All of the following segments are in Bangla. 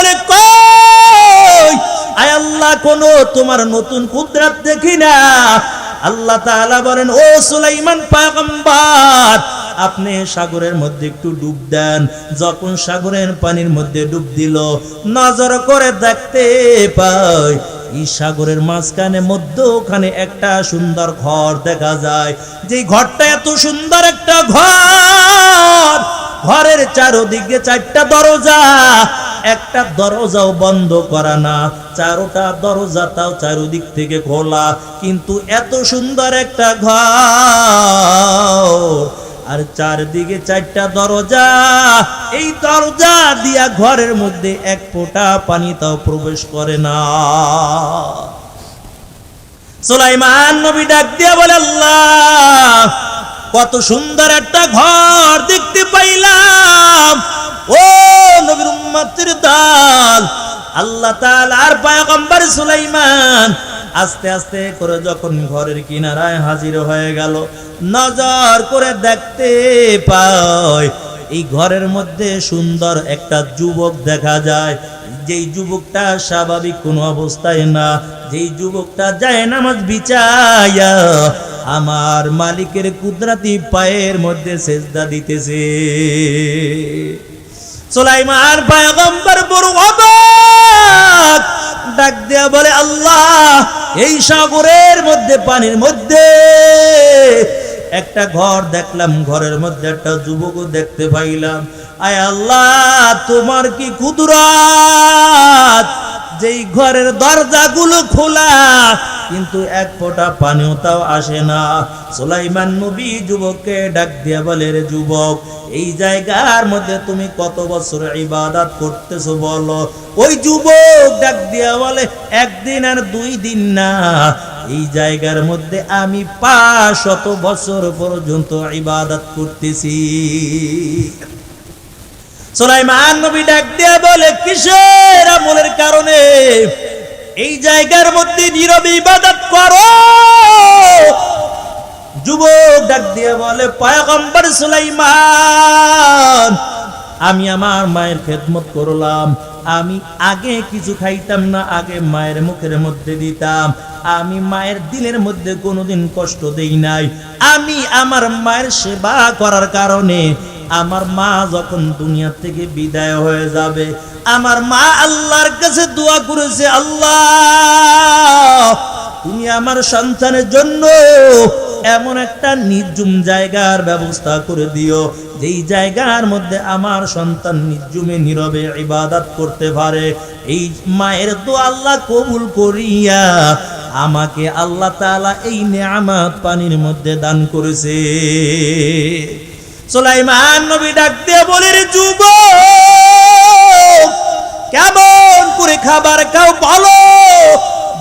বলে কই আয় আল্লাহ কোন তোমার নতুন কুদরত দেখি না। আল্লাহ তাআলা বলেন ও সুলাইমান পয়গম্বর আপনি সাগরের মধ্যে একটু ডুব দেন। যখন সাগরের পানির মধ্যে ডুব দিল নজর করে দেখতে পায় এই সাগরের মাঝখানে মধ্যখানে একটা সুন্দর ঘর দেখা যায়। যে ঘরটা এত সুন্দর একটা ঘর, ঘরের চারদিকে চারটা দরজা, একটা দরজাও বন্ধ করা না, চারোটা দরজা তাও চারদিক থেকে খোলা, কিন্তু এত সুন্দর একটা ঘর আর চারদিকে চারটা দরজা। এই দরজা দিয়া ঘরের মধ্যে এক ফোঁটা পানি তাও প্রবেশ করে না। সুলাইমান নবী ডাক দিয়া বলে আল্লাহ কত সুন্দর একটা ঘর দেখতে পাইলাম। ও নবীর উম্মতের দল, আল্লাহ তাআলার পয়গম্বর সুলাইমান আস্তে আস্তে করে যখন ঘরের কিনারায় হাজির হয়ে গেল, নজর করে দেখতে পায় এই ঘরের মধ্যে সুন্দর একটা যুবক দেখা যায়। যেই যুবকটা স্বাভাবিক কোনো অবস্থায় না, যেই যুবকটা যায় নামাজ বিছায়া আমার মালিকের কুদরতি পায়ের মধ্যে সেজদা দিতেছে। সুলাইমান পয়গম্বর বড় অবাক, ডাক দিয়া বলে আল্লাহ এই সাগরের মধ্যে পানির মধ্যে একটা ঘর দেখলাম, ঘরের মধ্যে একটা যুবকও দেখতে পাইলাম। আয় আল্লাহ তোমার কি কুদরত, যেই ঘরের দরজাগুলো খোলা কিন্তু এক ফোঁটা পানিও তাও আসে না। সুলাইমান নবী যুবককে ডাক দিয়া বলে রে যুবক এই জায়গার মধ্যে তুমি কত বছর ইবাদত করতেছো বলো। ওই যুবক ডাক দিয়া বলে একদিন আর 2 দিন না, এই জায়গার মধ্যে আমি 500 বছর পর্যন্ত ইবাদত করতেছি। সুলাইমান নবী ডাক দিয়া বলে কিসের আমলের কারণে এই জায়গার মধ্যে নীরবে ইবাদত করো? যুবক ডাক দিয়া বলে পয়গম্বর সুলাইমান আমি আমার মায়ের খেদমত করলাম, আমি আগে কিছু খাইতাম না, আগে মায়ের মুখের মধ্যে দিতাম, আমি মায়ের দিলের মধ্যে কোনোদিন কষ্ট দেই নাই। আমি আমার মায়ের সেবা করার কারণে আমার মা যখন দুনিয়া থেকে বিদায় হয়ে যাবে, আমার মা আল্লাহর কাছে দোয়া করেছে আল্লাহ তুমি আমার সন্তানের জন্য এমন একটা নির্জুম জায়গার ব্যবস্থা করে দিও, যেই জায়গার মধ্যে আমার সন্তান নির্জুমে নীরবে ইবাদত করতে পারে। এই মায়ের দোয়া আল্লাহ কবুল করিয়া আমাকে আল্লাহ তাআলা এই নেয়ামত পানির মধ্যে দান করেছে। সুলাইমান নবী ডাক দিয়ে বলে রে যুবক কেমন করে খাবার খাও বলো।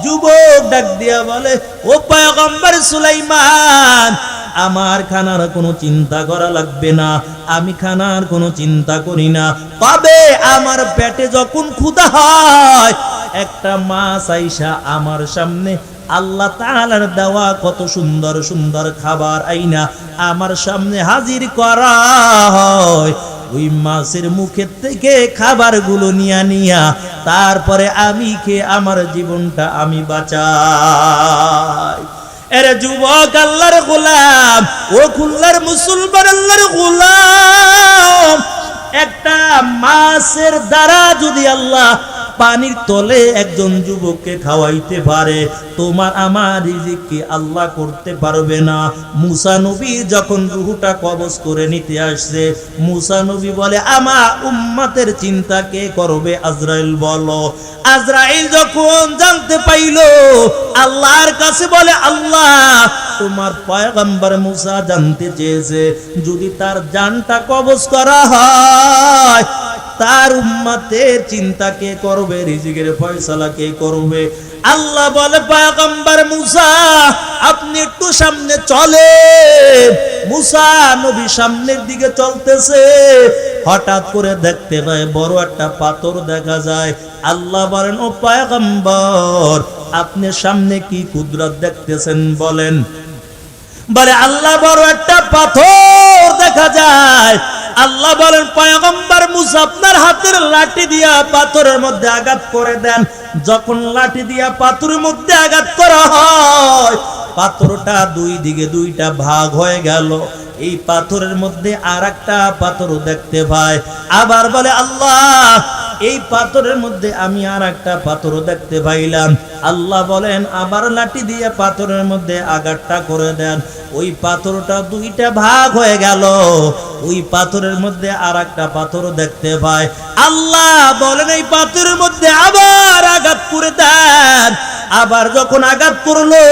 যুবক ডাক দিয়া বলে ও পয়গম্বর সুলাইমান আমার খানার কোনো চিন্তা করা লাগবে না, আমি খানার কোনো চিন্তা করি না, তবে আমার পেটে যখন ক্ষুধা হয় একটা মাছ আইসা আমার সামনে আল্লাহ তাআলার দেওয়া কত সুন্দর সুন্দর খাবার আইনা আমার সামনে হাজির করা হয়, ওই মাছের মুখের থেকে খাবারগুলো নিয়া তারপরে আমি খেয়ে আমার জীবনটা আমি বাঁচাই। এরে যুবক আল্লাহর গোলাম, ও খুলনার মুসলমান আল্লাহর গোলাম, একটা মাছের দ্বারা যদি আল্লাহ পানির তলে একজন যুবককে খাওয়াইতে পারে, তোমার আমার রিজিক কি আল্লাহ করতে পারবে না? মুসা নবী যখন রূহটা কবজ করে নিতে আসছে, মুসা নবী বলে আমার উম্মতের চিন্তা কে করবে? আজরাইল বলো। আজরাইল যখন জানতে পাইল আল্লাহর কাছে বলে আল্লাহ তোমার পয়গম্বর মুসা জানতে চেয়েছে যদি তার জানটা কবজ করা হয় তার উম্মতের চিন্তা কে করবে, রিজিকের ফয়সালা কে করবে? আল্লাহ বলে পয়গম্বর মুসা আপনি একটু সামনে চলে। মুসা নবী সামনের দিকে চলতেছে, হঠাৎ করে দেখতে পায় বড় একটা পাথর দেখা যায়। আল্লাহ বলেন ও পয়গম্বর আপনি সামনে কি কুদরত দেখতেছেন বলেন? বলে আল্লাহ বড় একটা পাথর দেখা যায়। আল্লাহ বলেন পয়গম্বর মুসা আপনার হাতের লাঠি দিয়া পাথরের মধ্যে আঘাত করে দেন। যখন লাঠি দিয়া পাথরের মধ্যে আঘাত করা হয়, পাথরটা দুই দিকে দুইটা ভাগ হয়ে গেল। এই পাথরের মধ্যে আরেকটা পাথর দেখতে পায়। আবার বলে আল্লাহ এই পাথরের মধ্যে আমি আরেকটা পাথর দেখতে পাইলাম। আল্লাহ বলেন আবার লাঠি দিয়ে পাথরের মধ্যে আঘাতটা করে দেন। ওই পাথরটা দুইটা ভাগ হয়ে গেল। ওই পাথরের মধ্যে আরেকটা পাথর দেখতে পায়। আল্লাহ বলেন এই পাথরের মধ্যে আবার আঘাত করে দেন। আবার যখন আঘাত করলো,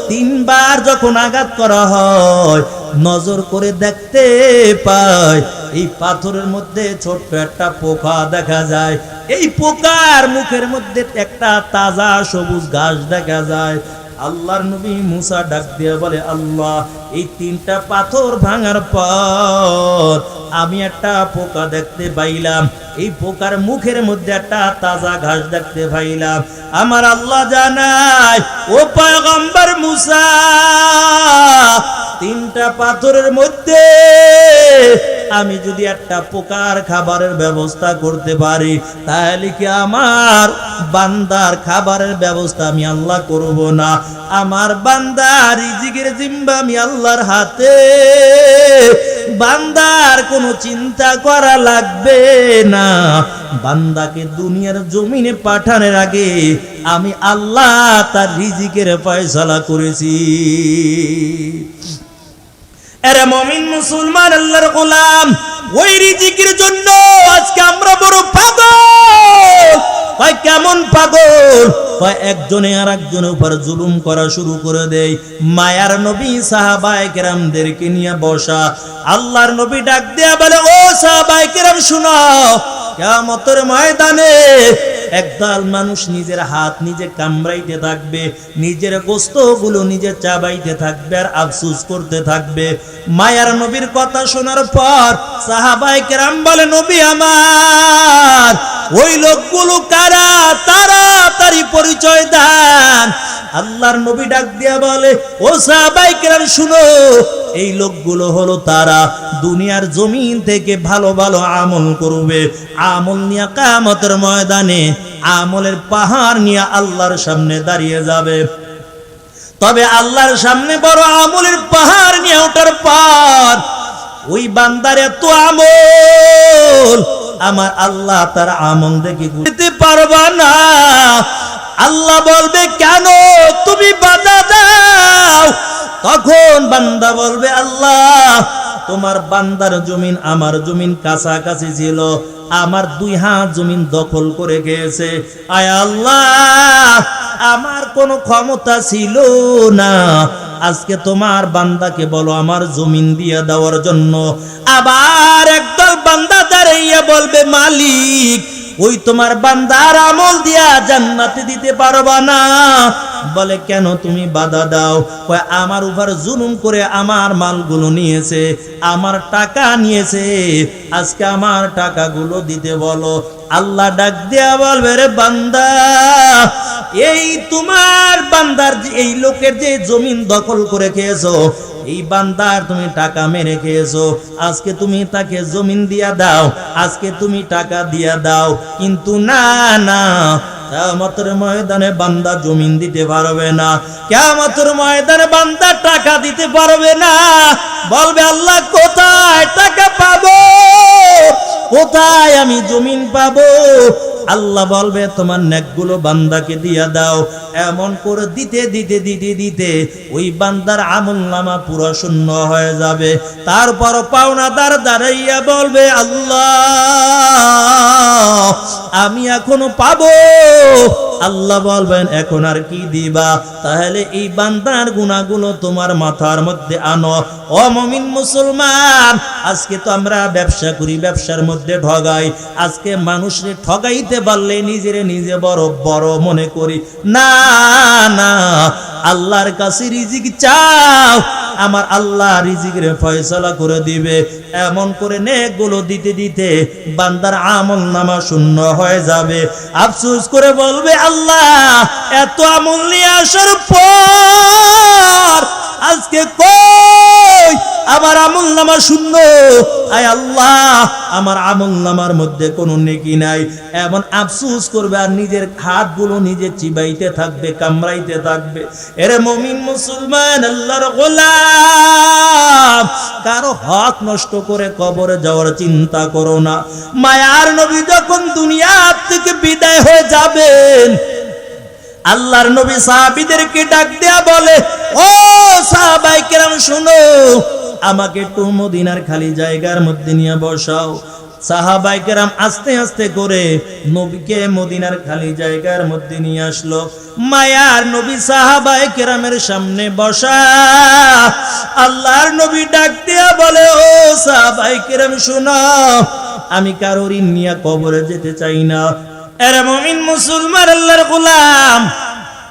তিনবার যখন আঘাত করা হয়, নজর করে দেখতে পায় এই পাথরের মধ্যে ছোট্ট একটা পোকা দেখা যায়। এই পোকার মুখের মধ্যে একটা তাজা সবুজ ঘাস দেখা যায়। আল্লাহর নবী মুসা ডাক দিয়ে বলে আল্লাহ এই তিনটা পাথর ভাঙার পর আমি একটা পোকা দেখতে পাইলাম। এই পোকার মুখের মধ্যে একটা তাজা ঘাস দেখতে পাইলাম। আমার আল্লাহ জানায় ও পয়গম্বর মুসা, তিনটা পাথরের মধ্যে আমি যদি একটা পোকার খাবারের ব্যবস্থা করতে পারি, তাহলে কি আমার বান্দার খাবারের ব্যবস্থা আমি আল্লাহ করব না? আমার বান্দার রিজিকের জিম্বা আমি আল্লাহর হাতে। বান্দার কোনো চিন্তা করা লাগবে না। বান্দাকে দুনিয়ার জমিনে পাঠানোর আগে আমি আল্লাহ তার রিজিকের ফয়সালা করেছি। এরে মুমিন মুসলমান আল্লাহর গোলাম, ওই রিজিকের জন্য আজকে আমরা বড় পাগল। ভাই কেমন পাগল? ভাই একজনে আর একজনের উপর জুলুম করা শুরু করে দেয়। মায়ার নবী সাহাবায়ে কেরামদেরকে নিয়ে বসা। আল্লাহর নবী ডাক দেয়া বলে ও সাহাবায়ে কেরাম শুনো, কিয়ামতের ময়দানে একদল মানুষ নিজের হাত নিজে কামড়াইতে থাকবে, নিজের গোশতগুলো নিজে চাবাইতে থাকবে আর আফসোস করতে থাকবে। মায়ার নবীর কথা শোনার পর সাহাবায়ে কেরাম বলে নবী আমার, ওই লোকগুলো কারা? তাড়াতাড়ি পরিচয় দেন। আল্লাহর নবী ডাক দিয়া বলে ও সাহাবায়ে কেরাম শুনো, এই লোকগুলো হলো তারা দুনিয়ার জমিন থেকে ভালো ভালো আমল করবে। আমল নিয়ে কিয়ামতের ময়দানে আমলের পাহাড় নিয়ে আল্লাহর সামনে দাঁড়িয়ে যাবে। তবে আল্লাহর সামনে বড় আমলের পাহাড় নিয়ে ওঠার পর ওই বান্দার এত আমল, আমার আল্লাহ তার আমল দেখে দিতে পারবা না। আল্লাহ বলবে কেন তুমি বাধা দাও? তখন বান্দা বলবে আল্লাহ তোমার বান্দার জমিন আমার জমিন কাছাকাছি ছিল, আমার 2 হাত জমিন দখল করে গেছে। আয় আল্লাহ আমার কোনো ক্ষমতা ছিল না, আজকে তোমার বান্দাকে বলো আমার জমিন দিয়ে দেওয়ার জন্য। আবার একদল বান্দা দাঁড়াইয়া বলবে মালিক ওই তোমার বান্দার আমল দিয়া জান্নাতে দিতে পারবা না। বলে কেন তুমি বাধা দাও? কয় আমার উপর জুলুম করে আমার মালগুলো নিয়েছে, আমার টাকা নিয়েছে, আজকে আমার টাকাগুলো দিতে বলো। আল্লাহ ডাক দিয়া বলবে রে বান্দা, এই তোমার বান্দার এই লোকের যে জমিন দখল করে খেয়েছো, এই বান্দার তুমি টাকা মেরে খেয়েছো, আজকে তুমি তাকে জমিন দিয়া দাও, আজকে তুমি টাকা দিয়া দাও। কিন্তু না না, কিয়ামতের ময়দানে বান্দা জমিন দিতে পারবে না, কিয়ামতের ময়দানে বান্দা টাকা দিতে পারবে না। বলবে আল্লাহ কোথায় টাকা পাবো, কোথায় আমি জমিন পাবো? আল্লাহ বলবে তোমার নেকগুলো বান্দাকে দিয়া দাও। এমন করে দিতে দিতে দিতে দিতে ওই বান্দার আমলনামা পুরো শূন্য হয়ে যাবে। তারপর পাওনাদার দাঁড়াইয়া বলবে আল্লাহ আমি এখনো পাবো। আল্লাহ বলবেন এখন আর কি দিবা? তাহলে এই বান্দার গুনাহগুলো তোমার মাথার মধ্যে আনো। ও মুমিন মুসলমান, আজকে তো আমরা ব্যবসা করি, ব্যবসার মধ্যে ঠগাই। আজকে মানুষরে ঠগাইতে পারলে নিজেরে নিজে বড় বড় মনে করি। না না, আল্লাহর কাছে রিজিক চাও, আমার আল্লাহ রিজিকের ফয়সালা করে দিবে। এমন করে নেকগুলো দিতে দিতে বান্দার আমলনামা শূন্য হয়ে যাবে। আফসোস করে বলবে আল্লাহ এত আমল নিয়ে আসার পর আজকে কই আমার আমলনামা শূন্য, আয় আল্লাহ আমার আমলনামার মধ্যে কোনো নেকি নাই, এমন আফসোস করবে আর নিজের হাতগুলো নিজে চিবাইতে থাকবে, কামড়াইতে থাকবে। এরে মুমিন মুসলমান আল্লাহর গোলাম, কারো হক নষ্ট করে কবরে যাওয়ার চিন্তা করো না। মায়ার নবী যখন দুনিয়া থেকে বিদায় হয়ে যাবেন, আল্লাহর নবী সাহাবীদেরকে ডাক দেয়া বলে, ও সাহাবায়ে কেরাম শুনো, আমাকে একটু মদিনার খালি জায়গার মধ্যে নিয়ে বসাও। সাহাবায়ে কেরাম আস্তে আস্তে করে নবীকে মদিনার খালি জায়গার মধ্যে নিয়ে আসলো। মায়ার নবী সাহাবায়ে কেরামের সামনে বসা, আল্লাহর নবী ডাক দেয়া বলে, ও সাহাবায়ে কেরাম শুনো, আমি কারোর ঋণ নিয়ে কবরে যেতে চাই না। এরে মুমিন মুসলমান আল্লাহর গোলাম,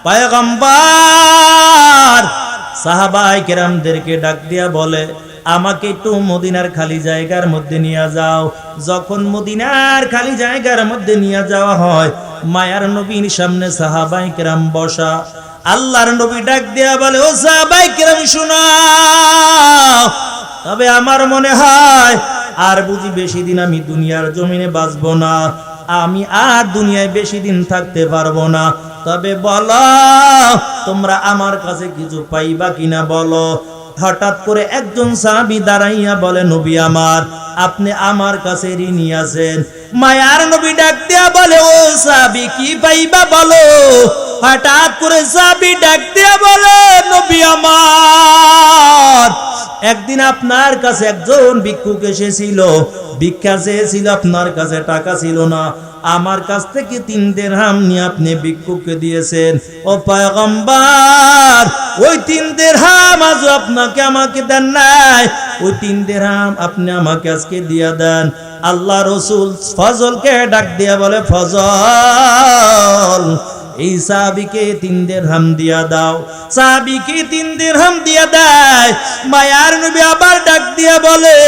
পয়গম্বর সাহাবায়ে কেরামদেরকে ডাক দিয়া বলে, আমাকে একটু মদিনার খালি জায়গার মধ্যে নিয়ে যাও। যখন মদিনার খালি জায়গার মধ্যে নিয়ে যাওয়া হয়, মায়ার নবীর সামনে সাহাবায়ে কেরাম বসা। আল্লাহর নবী ডাক দিয়া বলে, ও সাহাবায়ে কেরাম শুনো, তবে আমার মনে হয় আর বুঝি বেশি দিন আমি দুনিয়ার জমিনে বাঁচবো না, আমি আর দুনিয়ায় বেশি দিন থাকতে পারবো না। তবে বলো তোমরা আমার কাছে কিছু পাইবা কিনা বলো। হঠাৎ করে একজন সাহাবী দাঁড়াইয়া বলে, নবী আমার, আপনি আমার কাছে ঋণী আছেন। মায়ার নবী ডাক দিয়া বলে, ও সাহাবী কি পাইবা বলো। হঠাৎ করে সাহাবী ডাক দিয়া বলে, নবী আমার, একদিন আপনার কাছে একজন ভিক্ষুক এসেছিল, ভিক্ষা চেয়েছিল, আপনার কাছে টাকা ছিল না, আমার কাছ থেকে 3 দিরহাম নিয়ে আপনি ভিক্ষুককে দিয়েছেন। ও পয়গম্বর, ওই 3 দিরহাম আজ আপনাকে আমাকে দেন নাই, ওই 3 দিরহাম আপনি আমাকে আজকে দিয়া দেন। আল্লাহ রাসূল ফজলকে ডাক দিয়া বলে, ফজল, এই সাহাবীকে 3 দিরহাম দিয়া দাও। সাহাবীকে 3 দিরহাম দিয়া দেয়। মায়ার নবী আবার ডাক দিয়া বলে,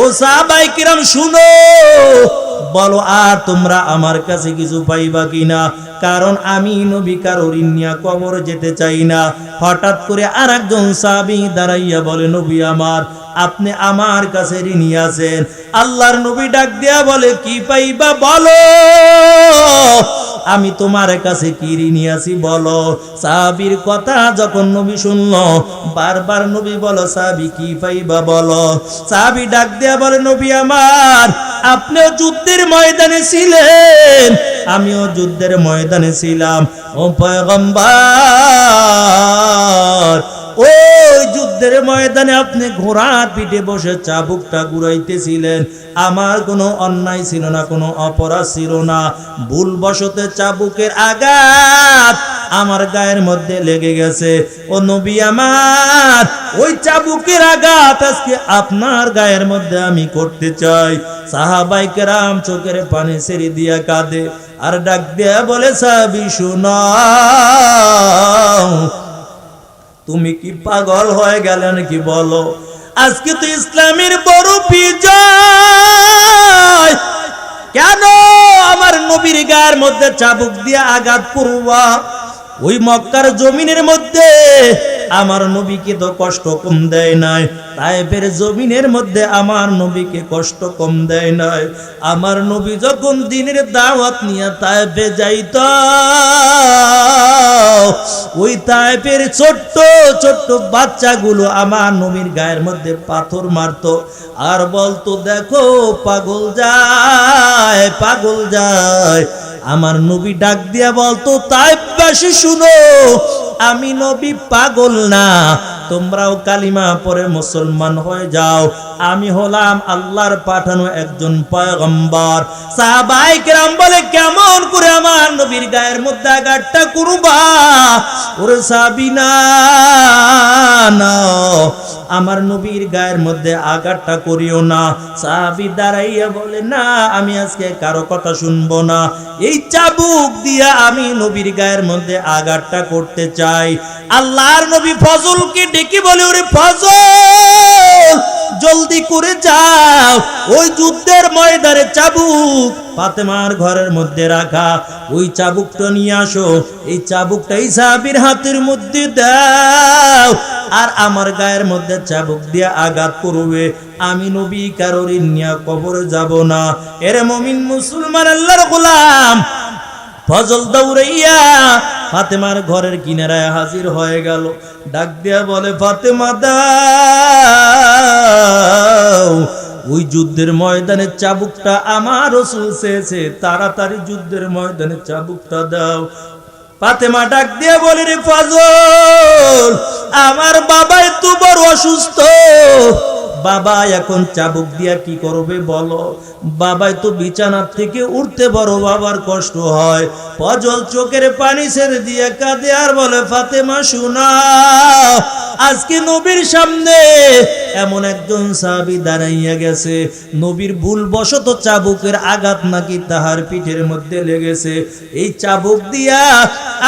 ও সাহাবায়ে কিরাম শুনো, বলো আর তোমরা আমার কাছে কিছু পাইবা কিনা, কারণ আমি নবী কারো ঋণ নিয়ে কবরে যেতে চাই না। হঠাৎ করে আরেকজন সাহাবী দাঁড়াইয়া বলে, নবী আমার, আপনি আমার কাছে ঋণী আছেন। আল্লাহর নবী ডাক দিয়া বলে, কি পাইবা বলো, আমি তোমার কাছে কি ঋণী আছি বলো। সাহাবীর কথা যখন নবী শুনলো, বারবার নবী বলো, সাহাবী কি পাইবা বলো। সাহাবী ডাক দিয়া বলে, নবী আমার, আপনিও যুদ্ধের ময়দানে ছিলেন, আমিও যুদ্ধের ময়দানে ছিলাম। ও পয়গম্বর, ওই যুদ্ধের ময়দানে আপনি ঘোড়ার পিঠে বসে চাবুকটা ঘুরাইতেছিলেন, আমার কোনো অন্যায় ছিল না, কোনো অপরাধ ছিল না, ভুলবশত চাবুকের আঘাত আমার গায়ের মধ্যে লেগে গেছে। ও নবী আমার, ওই চাবুকের আঘাত আজকে আপনার গায়ের মধ্যে আমি করতে চাই। সাহাবায়ে কেরাম চোখের পানি ছেড়ে দিয়া কাঁদে আর ডাক দিয়া বলে, সাহাবী শুনো, তুমি কি পাগল হয়ে গেলে নাকি বলো। আজকে তো ইসলামের বড় বিজয়, কেন আমার নবীর গায়ের মধ্যে চাবুক দিয়ে আঘাত করবা। ওই মক্কার জমিনের মধ্যে আমার নবীকে তো কষ্ট কম দেয় নাই, তায়েফের জমিনের মধ্যে আমার নবীকে কষ্ট কম দেয় নাই। আমার নবী যখন দিনের দাওয়াত নিয়ে তায়েফে যাইত, ওই তায়েফের ছোট্ট ছোট্ট বাচ্চাগুলো আমার নবীর গায়ের মধ্যে পাথর মারতো আর বলতো, দেখো পাগল যায়, পাগল যায়। আমার নবী ডাক দিয়া বলতো, তায়েফবাসী শুনো, আমি নবী পাগল না, তোমরাও কালিমা পড়ে মুসলমান হয়ে যাও, আমি হলাম আল্লাহর পাঠানো একজন পয়গম্বর। সাহাবায়ে কেরাম বলে, কেমন করে আমার নবীর গায়ের মধ্যে আঘাতটা করবা। ওরে সাহাবী, না না, আমার নবীর গায়ের মধ্যে আঘাতটা করিও না। সাহাবী দাঁড়াইয়া বলে, না, আমি আজকে কারো কথা শুনবো না, এই চাবুক দিয়া আমি নবীর গায়ের মধ্যে আঘাতটা করতে চাই। আল্লাহর নবী ফজলকে ডেকে বলে, ওরে ফজল, জলদি করে যাও, ওই যুদ্ধের ময়দানে চাবুক ফাতেমার ঘরের মধ্যে রাখা, ওই চাবুকটা নিয়ে আসো, এই চাবুকটাই সাহাবীর হাতের মধ্যে দাও। আর আমার গায়ের মধ্যে চাবুক দিয়ে আঘাত করবে, আমি নবী কারোর নিয়া কবরে যাব না। এরে মুমিন মুসলমান আল্লাহর গোলাম, ফজল দৌড়াইয়া ফাতেমার ঘরের কিনারায় হাজির হয়ে গেল। ডাক দিয়া বলে, ফাতেমা দাও, ওই যুদ্ধের ময়দানে চাবুকটা আমার রাসূল চেয়েছে, তাড়াতাড়ি যুদ্ধের ময়দানে চাবুকটা দাও। ফাতেমা ডাক দিয়া বলে, রে ফজল, আমার বাবা তো বড় অসুস্থ, বাবা এখন চাবুক দিয়া কি করবে বলো? বাবাই তো বিছানা থেকে উঠতে বড় বাবার কষ্ট হয়। ফজল চোখের পানি ছেড়ে দিয়ে কাঁদে আর বলে, ফাতেমা শোনা, আজকে নবীর সামনে এমন একজন সাহাবী দাঁড়াইয়া গেছে, নবীর ভুলবশত চাবুকের আঘাত নাকি তাহার পিঠের মধ্যে লেগেছে, এই চাবুক দিয়া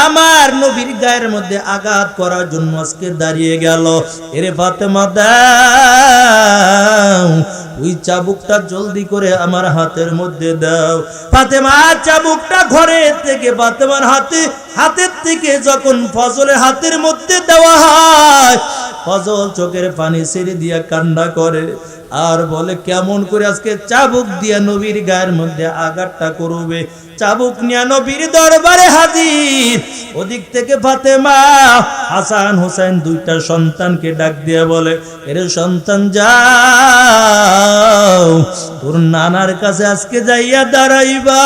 আমার নবীর গায়ের মধ্যে আঘাত করার জন্য আজকে দাঁড়িয়ে গেল। এরে ফাতেমা দাও, ওই চাবুকটা জলদি করে আমার হাতের মধ্যে দাও। ফাতেমা চাবুকটা ঘরে থেকে ফাতেমার হাতের থেকে যখন ফজলের হাতের মধ্যে দেওয়া হয়, ফজল চোখের পানি ছেড়ে দিয়া কান্না করে আর বলে, কেমন করে আজকে চাবুক দিয়া নবীর গায়ের মধ্যে আঘাতটা করবে? চাবুক নিয়ে নবীর দরবারে হাজির। ওদিক থেকে ফাতেমা হাসান হোসেন দুইটা সন্তানকে ডাক দিয়ে বলে, এরে সন্তান যাও, তোর নানার কাছে আজকে যাইয়া দাঁড়াইবা।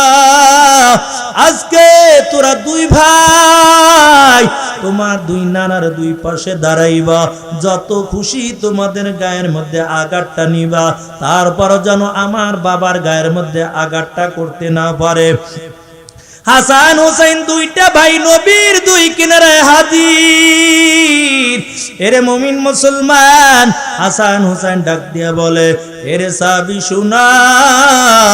আজকে তোরা দুই ভাই তোমার দুই নানার দুই পাশে দাঁড়াইবা, যত খুশি তোমাদের গায়ের মধ্যে আঘাতটা নিবা, তারপর যেন আমার বাবার গায়ের মধ্যে আঘাতটা করতে না পারে। হাসান হোসেন দুইটা ভাই নবীর দুই কিনারায় হাজির। এরে মুমিন মুসলমান, হাসান হোসেন ডাক দিয়া বলে, এরে সাহাবী শুনাও,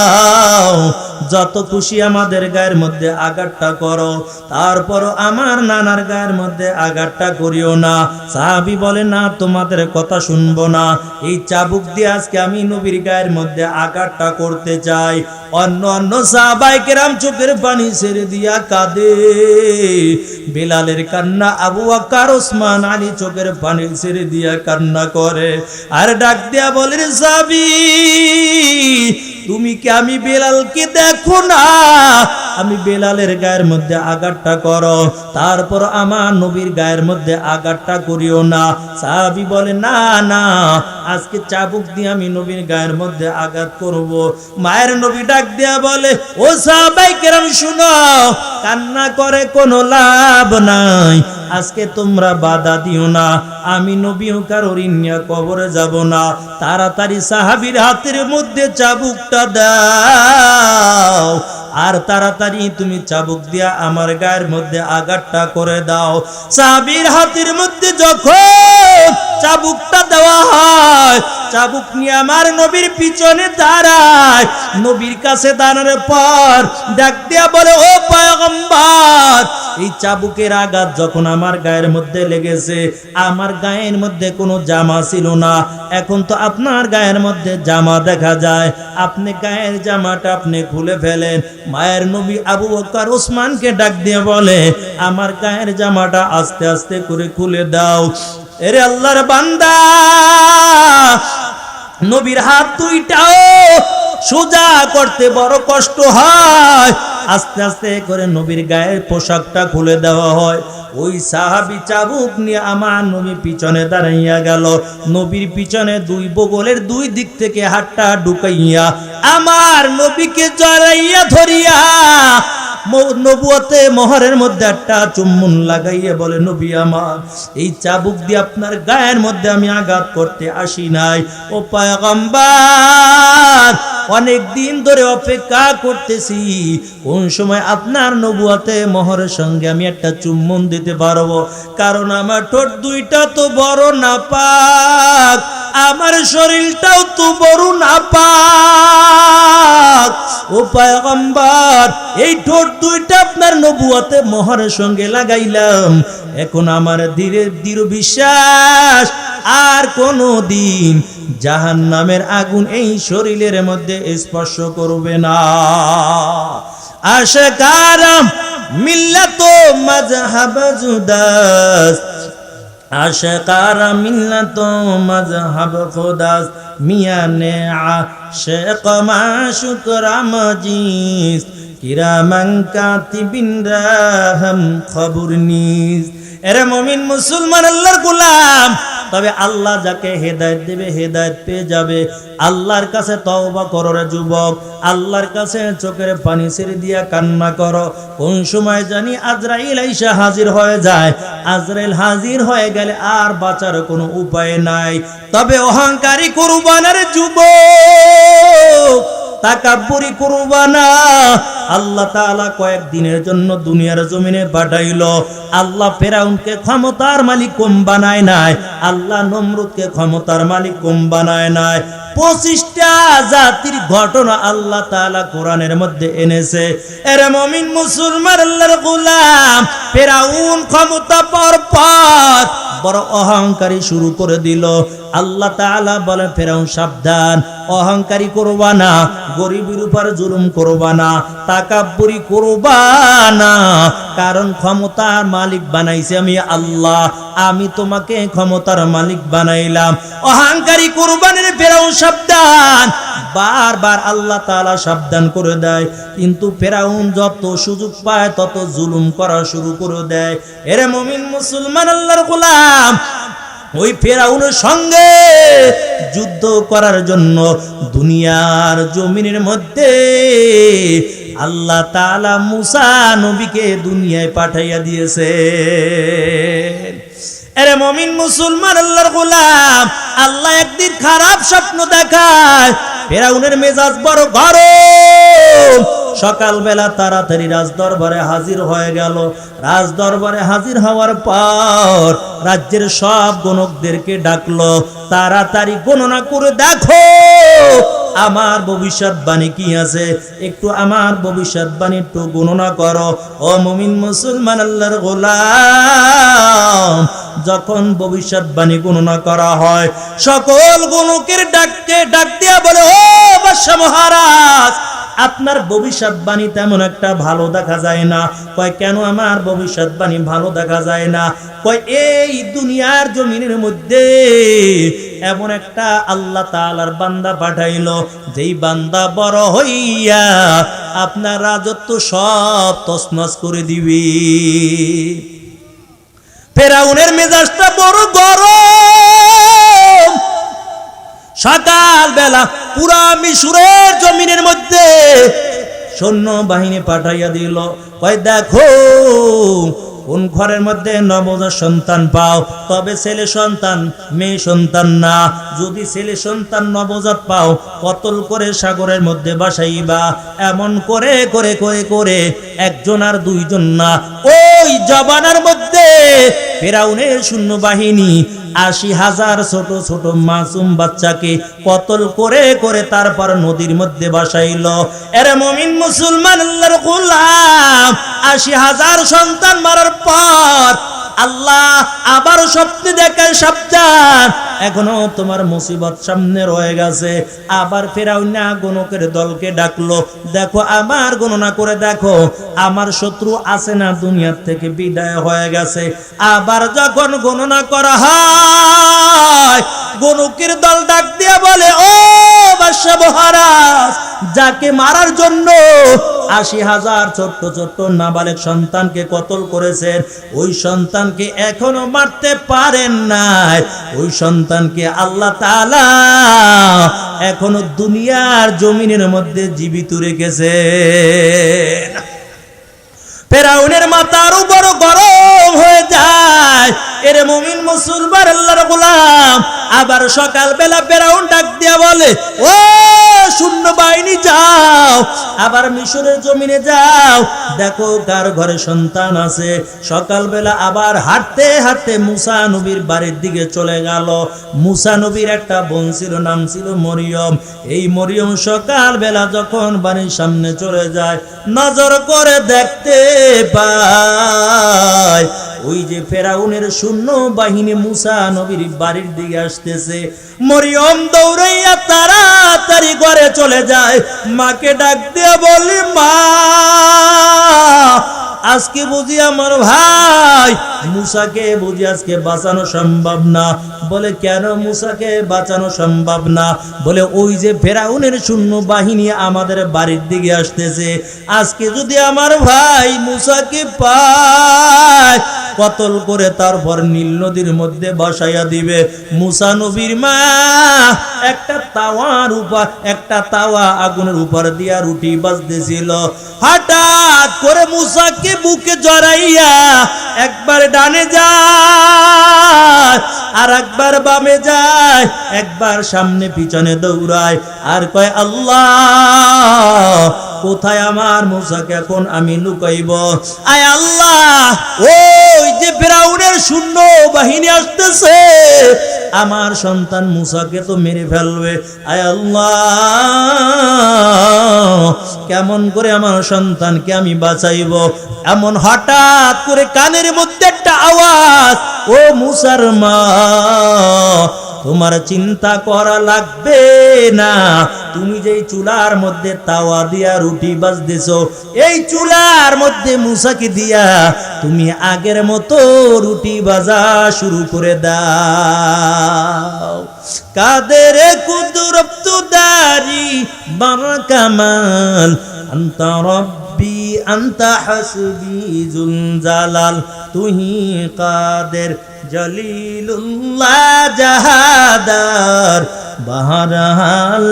যত খুশি আমাদের গায়ের মধ্যে আঘাতটা করো, তারপর আমার নানার গায়ের মধ্যে আঘাতটা করিও না। সাহাবী বলে, না, তোমাদের কথা শুনবো না, এই চাবুক দিয়ে আজকে আমি নবীর গায়ের মধ্যে আঘাতটা করতে চাই। অন্য সাহাবায়ে কেরাম চোখের পানি ছেড়ে দিয়া কাঁদে। বেলালের কান্না, আবু বকর, ওসমান, আলী চোখের পানি ছেড়ে দিয়া কান্না করে আর ডাক দিয়া বলে, সাহাবী, তুমি কি আমি বেলালকে দেখো না? আমি বেলালের গায়ের মধ্যে আঘাতটা করো, তারপর আমার নবীর গায়ের মধ্যে আঘাতটা করিও না। সাহাবী বলে, না না, আজকে চাবুক দিয়ে আমি নবীর গায়ের মধ্যে আঘাত করব। মায়ের নবী ডাক দিয়া বলে, ও সাহাবায়ে কেরাম শুনো, কান্না করে কোনো লাভ নাই, আজকে তোমরা বাধা দিও না, আমি নবীও কারোর নিয়ে কবরে যাব না। তাড়াতাড়ি সাহাবীর হাতের মধ্যে চাবুকটা দাও আর তাড়াতাড়ি তুমি চাবুক দিয়া আমার গায়ের মধ্যে আঘাতটা করে দাও। সাহাবীর হাতের মধ্যে যখন চাবুকটা দেওয়া হয়, চাবুক নিয়ে আমার নবীর পিছনে দাঁড়ায়। নবীর কাছে দাঁড়ানোর পর ডাক দিয়া বলে, ও পয়গম্বর, এই চাবুকের আঘাত যখন আমার গায়ের মধ্যে লেগেছে, আমার গায়ের মধ্যে কোনো জামা ছিল না, এখন তো আপনার গায়ের মধ্যে জামা দেখা যায়, আপনি গায়ের জামাটা আপনি খুলে ফেলেন। মায়ের নবী আবু বকর, ওসমানকে ডাক দিয়ে বলে, আমার গায়ের জামাটা আস্তে আস্তে করে খুলে দাও। এরে আল্লাহর বান্দা, নবীর হাত দুইটাও সোজা করতে বড় কষ্ট হয়, আস্তে আস্তে করে নবীর গায়ের পোশাকটা খুলে দেওয়া হয়। ওই সাহাবী চাবুক নিয়ে আমার নবী পিছনে দাঁড়াইয়া গেল। নবীর পিছনে দুই বগলের দুই দিক থেকে হাতটা ঢুকাইয়া আমার নবীকে জড়াইয়া ধরিয়া নবুয়তে মোহরের মধ্যে একটা চুম্বন লাগাইয়া বলে, নবী আমার, এই চাবুক দিয়ে আপনার গায়ের মধ্যে আমি আঘাত করতে আসি নাই, ও পয়গম্বর, অনেক দিন ধরে অপেক্ষা করতেছি, কোন সময় আপনার নবুয়তে মোহরের সঙ্গে আমি একটা চুম্বন দিতে পারবো, কারণ আমার ঠোঁট দুইটা তো বড় নাপাক, আমার শরীরটাও তো বড় নাপাক। ও পয়গম্বর, এই ঠোঁট দুইটা আপনার নবুয়তে মোহরের সঙ্গে লাগাইলাম, এখন আমার দৃঢ় বিশ্বাস আর কোনো দিন জাহান্নামের আগুন এই শরীরের মধ্যে স্পর্শ করবে না। আশকারাম মিল্লাত মাযহাব জুদাস, আশকার মিল্লাত মযহাব খুদাস মিয়ানে আশিক মাশুক রামজিস কিরামান কাতিবিন রাহম খবর নিস। এরে মুমিন মুসলমান আল্লাহর গোলাম, তবে আল্লাহ যাকে হেদায়েত দেবে হেদায়েত পেয়ে যাবে। আল্লাহর কাছে তওবা করো রে যুবক, আল্লাহর কাছে চোখের পানি ছেড়ে দিয়া কান্না করো। কোন সময় জানি আজরাইল আইসা হাজির হয়ে যায়। আজরাইল হাজির হয়ে গেলে আর বাঁচার কোনো উপায় নাই। তবে অহংকারী কুরবানের যুবক, তাকাব্বুরি কুরবানা। আল্লাহ তাআলা কয়েকদিনের জন্য দুনিয়ার জমিনে পাঠাইলো। আল্লাহ ফেরাউনকে ক্ষমতার মালিক কম বানায় নাই, আল্লাহ নমরুদকে ক্ষমতার মালিক কম বানায় নাই। 25টা জাতির ঘটনা আল্লাহ তাআলা কোরআনের মধ্যে এনেছে। এরে মুমিন মুসলমান আল্লাহর গোলাম, ফেরাউন ক্ষমতা পাওয়ার পর বড় অহংকারী শুরু করে দিল। আল্লাহ তাআলা বলে ফেরাউন সাবধান, অহংকারী করবা না, গরিবের উপর জুলুম করবা না, তাকাব্বুরি করবা না, কারণ ক্ষমতার মালিক বানাইছে আমি আল্লাহ, আমি তোমাকে ক্ষমতার মালিক বানাইলাম। অহংকারী কুরবানির ফেরাউন সাবধান। বারবার আল্লাহ তাআলা সাবধান করে দেয়, কিন্তু ফেরাউন যত সুযোগ পায় তত জুলুম করা শুরু করে দেয়। এরে মুমিন মুসলমান আল্লাহর গোলাম, ওই ফেরাউনের সঙ্গে যুদ্ধ করার জন্য দুনিয়ার জমিনের মধ্যে আল্লাহ তাআলা মুসা নবীকে দুনিয়ায় পাঠাইয়া দিয়েছে। এরে মুমিন মুসলমান আল্লাহর গোলাম, আল্লাহ একদিন খারাপ স্বপ্ন দেখায়। ফেরাউনের মেজাজ বড় গরম। সকালবেলা তাড়াতাড়ি রাজদরবারে হাজির হয়ে গেল। রাজদরবারে হাজির হওয়ার পর রাজ্যের সব গণকদেরকে ডাকলো, তাড়াতাড়ি গণনা করে দেখো আমার ভবিষ্যৎবাণী কি আছে, একটু আমার ভবিষ্যৎবাণী একটু গণনা করো। ও মুমিন মুসলমান আল্লাহর গোলাম, যখন ভবিষ্যৎবাণী গণনা করা হয়, সকল গণকের ডাক দিয়া বলে, ও বাদশা মহারাজ, আপনার ভবিষ্যৎবাণী তেমন একটা ভালো দেখা যায় না। কয় কেন আমার ভবিষ্যৎবাণী ভালো দেখা যায় না? কয় এই দুনিয়ার জমিনের মধ্যে এমন একটা আল্লাহ তাআলার বান্দা পাঠাইলো, যেই বান্দা বড় হইয়া আপনার রাজত্ব সব তছনছ করে দিবে। ফেরাউনের মেজাজটা বড় গরম। সকাল বেলা পুরা মিশরের জমিনের মধ্যে সৈন্য বাহিনী পাঠাইয়া দিল। কয় দেখো কোন ঘরের মধ্যে নবজাত সন্তান পাও, তবে ছেলে সন্তান মেয়ে সন্তান না। যদি ছেলে সন্তান নবজাত পাও, কতল করে সাগরের মধ্যে ভাসাইবা। এমন করে করে করে করে একজন আর দুইজন না, ওই জবানার মধ্যে ফেরাউনের সৈন্যবাহিনী ৮০,০০০ ছোট ছোট মাসুম বাচ্চাকে কতল করে করে তারপর নদীর মধ্যে ভাসাইল। এরে মুমিন মুসলমান আল্লাহর গোলাম, ৮০,০০০ সন্তান মারার পর আল্লাহ আবার স্বপ্নে দেখায়, সাবধান, এখনো তোমার মুসিবত সামনে রয়ে গেছে। আবার ফেরাউন গণকের দলকে ডাকলো, দেখো আমার গণনা করে দেখো আমার শত্রু আছে না দুনিয়ার থেকে বিদায় হয়ে গেছে। আবার যখন গণনা করা হয়, গণকের দল ডাক দিয়া বলে, ও বাদশা মহারাজ, যাকে মারার জন্য ৮০,০০০ ছোট্ট ছোট্ট নাবালেগ সন্তানকে কতল করেছেন, ওই সন্তানকে এখনো মারতে পারেন নাই। ওই সন্তানকে আল্লাহ তাআলা এখনো দুনিয়ার জমিনের মধ্যে জীবিত রেখেছেন। ফেরাউনের মাথার উপর গরম হয়ে যায়। এরে মুমিন মুসলমান আল্লাহর গোলাম, আবার সকালবেলা ফেরাউন ডাক দিয়া বলে, ও শূন্য বাহিনী যাও, আবার মিশরের জমিনে যাও, দেখো কার ঘরে সন্তান আছে। সকালবেলা আবার হাঁটতে হাঁটতে মুসা নবীর বাড়ির দিকে চলে গেল। মুসা নবীর একটা বোন ছিল, নাম ছিল মরিয়ম। এই মরিয়ম সকালবেলা যখন বাড়ির সামনে চলে যায়, নজর করে দেখতে পায় ওই যে ফেরাউনের সৈন্য বাহিনী মুসা নবীর বাড়ির দিকে আসতেছে। মরিয়ম দৌড়াইয়া তাড়াতাড়ি ঘরে চলে যায়, মাকে ডাক দিয়ে বলি, মা আজকে বুঝি আমার ভাই ভাই মুসাকে বুঝি আজকে বাঁচানো সম্ভব না। বলে কেন মুসাকে বাঁচানো সম্ভব না? বলে ওই যে ফেরাউনের সৈন্য বাহিনী আমাদের বাড়ির দিকে আসতেছে, আজকে যদি আমার ভাই মুসাকে পায় কতল করে তারপর নীল নদীর মধ্যে বসাইয়া দিবে। মুসা নবীর মা একটা তাওয়া আগুনের উপর দিয়া রুটি বাজতেছিল। হঠাৎ করে মুসাকে বুকে জড়াইয়া একবার ডানে যায় আর একবার বামে যায়, একবার সামনে পিছনে দৌড়ায় আর কয় আল্লাহ কোথায় আমার মুসাকে এখন আমি লুকাইব? আয় আল্লাহ ওই যে ফিরআউনের সৈন্য বাহিনী আসতেছে, আমার সন্তান মুসাকে তো মেরে ফেলবে। আয় আল্লাহ কেমন করে আমার সন্তানকে আমি বাঁচাইব? এমন হঠাৎ করে কানের মধ্যে একটা আওয়াজ, ও মুসার মা তোমার চিন্তা করা লাগবে না, তুমি যেই চুলার মধ্যে তাওয়া দিয়া রুটি বাজতেছো, এই চুলার মধ্যে মুসাকে দিয়া তুমি আগের মতো রুটি বাজা শুরু করে দাও। কাদের কুদরত দারি বারকামাল আনতা রব্বি আনতা হাসবি জুল জালাল, তুহি কাদের জলিলুল্লাহ জাহাদার বহরহাল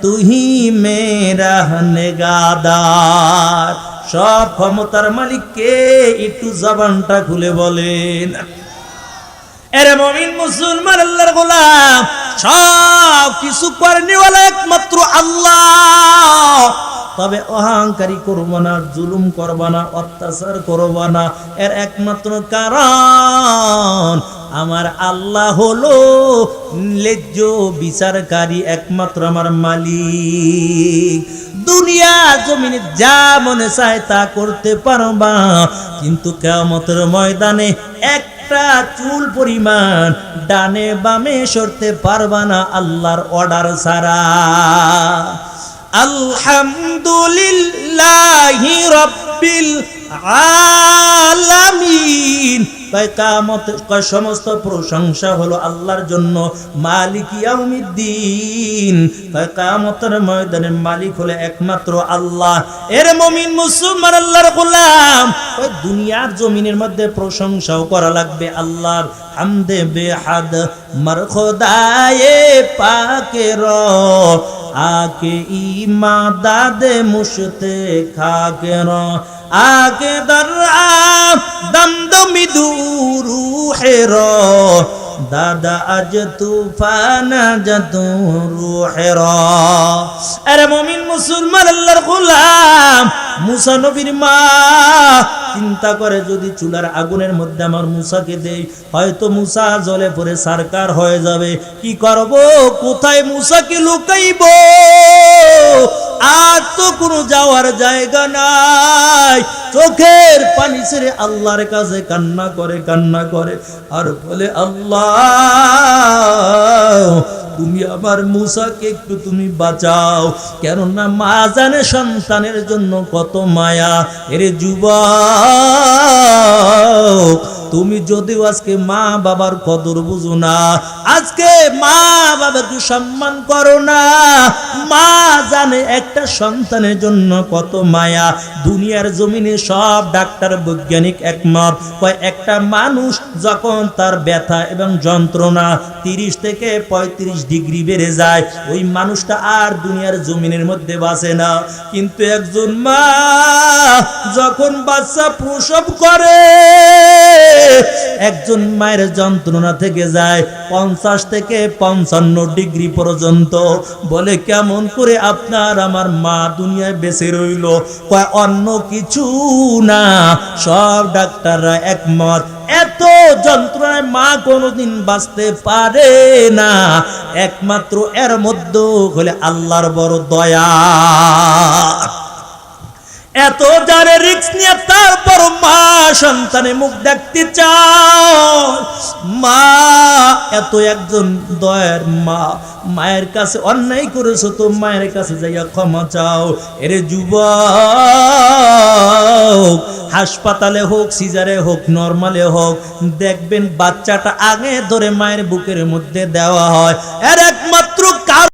তুহি মেরা নেগাদার। সব ক্ষমতার মালিককে একটু জবানটা খুলে বলেন। এরে মুমিন মুসলমান আল্লাহর গোলাম, সব কিছু করনেওয়ালা একমাত্র আল্লাহ। তবে অহংকারী করবো না, জুলুম করবা না, অত্যাচার করবা না। এর একমাত্র কারণ আমার আল্লাহ হলো ন্যায্য বিচারকারী, একমাত্র আমার মালিক। দুনিয়া জমিনে যা মনে চায় তা করতে পারবা, কিন্তু কিয়ামতের ময়দানে একটা চুল পরিমাণ ডানে বামে সরতে পারবা না আল্লাহর অর্ডার ছাড়া। আলহামদুলিল্লাহি রাব্বিল আলামিন। সমস্ত প্রশংসা হলো আল্লাহর জন্য, মালিক ইয়াউমিদ্দিন। কিয়ামতের ময়দানের মালিক হলো একমাত্র আল্লাহ। এর মুমিন মুসলমান আল্লাহর গোলাম, দুনিয়ার জমিনের মধ্যে প্রশংসাও করা লাগবে আল্লাহর। হামদে বেহাদ মার খোদায়ে পাকের आके इमादाद मुश्ते खाकर आके दर्आ दमदमी दूरू हेरो दादा आज तूफान जतू रूहेरा। अरे मोमिन मुसलमान अल्लाहर गोलाम, মুসা নবীর মা চিন্তা করে যদি চুলার আগুনের মধ্যে আমার মুসাকে দেই, হয়তো মুসা জ্বলে পড়ে সারকার হয়ে যাবে। কি করব? কোথায় মুসাকে লুকাইব? আর তো কোনো যাওয়ার জায়গা নাই। চোখের পানি ছেড়ে আল্লাহর কাছে কান্না করে আর বলে, আল্লাহ তুমি আমার মুসাকে একটু তুমি বাঁচাও, কেননা মা জানে সন্তানের জন্য কত মায়া। এরে যুবক, তুমি যদিও আজকে মা বাবার কদর বুঝো না, আজকে মা বাবাকে সম্মান করো না, মা জানে একটা সন্তানের জন্য কত মায়া। দুনিয়ার জমিনে সব ডাক্তার বৈজ্ঞানিক একমত, একটা মানুষ যখন তার ব্যথা এবং যন্ত্রণা 30 থেকে 35 ডিগ্রি বেড়ে যায়, ওই মানুষটা আর দুনিয়ার জমিনের মধ্যে বাঁচে না। কিন্তু একজন মা যখন বাচ্চা প্রসব করে, একজন মায়ের যন্ত্রণা থেকে যায় 50 থেকে 55 ডিগ্রি পর্যন্ত। বলে কেমন করে আপনার আমার মা দুনিয়ায় বেঁচে রইল? কয় অন্য কিছু না, সব ডাক্তাররা একমত, এত যন্ত্রণায় মা কোনোদিন বাঁচতে পারে না, একমাত্র এর মধ্যে হলে আল্লাহর বড় দয়া। এত যারে রিস্ক নিয়ে তারপর মা সন্তানের মুখ দেখতে চায়। মা এত একজন দয়ার মা, মায়ের কাছে অন্যায় করেছো তো মায়ের কাছে যাইয়া ক্ষমা চাও। এরে যুবক, হাসপাতালে হোক, সিজারে হোক, নরমালে হোক, দেখবেন বাচ্চাটা আগে ধরে মায়ের বুকের মধ্যে দেওয়া হয়। এর একমাত্র কারণ